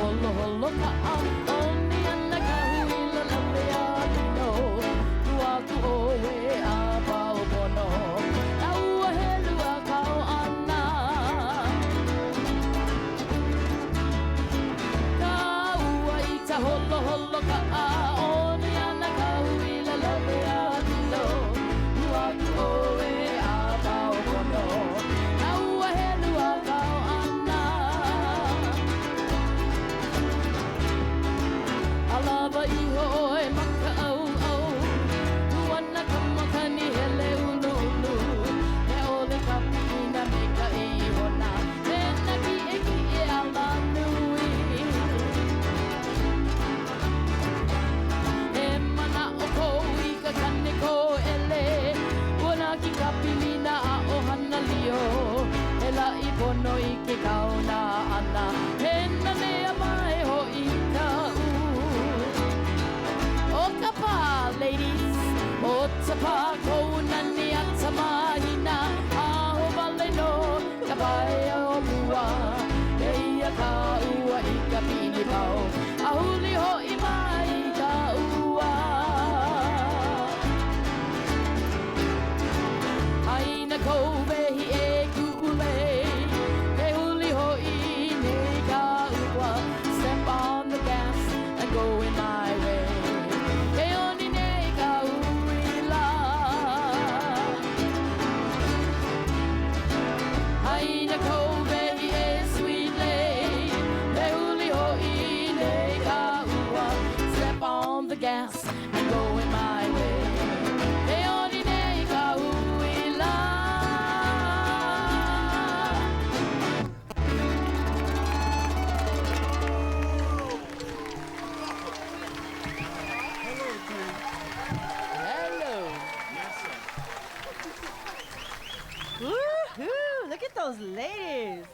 holo holo ka a oni ana ka huila lawe a lino tua ku oe a pao pono a ua helu a kao ana ka ua i ta holo holo ka a oni ana ka huila lawe a lino tua ku oe a pao pono a ua helu a kao ana Alava iho e maka au au Tuana kamakani hele unu unu Me ole kapina me ka iho na Me naki eki e ala nui E mana o kou i ka kane ko ele Wana ki kapilina a ohana lio E la i pono i ke kauna ana He nane a mai ho i ka O ka pā, ladies, o ta pā kounani a ta mahina Aho wale no, ka pai o mua Eia ka ua i ka pini pau A huli ho i mai ka ua Aina kou vehi e kuule Ke huli ho i nei ka ua Step on the gas and go in my way Aina kou vehi e sweet lane Me huli ho i nei ka ua Step on the gas and go in my way Me oni nei ka huila Hello. Woohoo! Look at those ladies.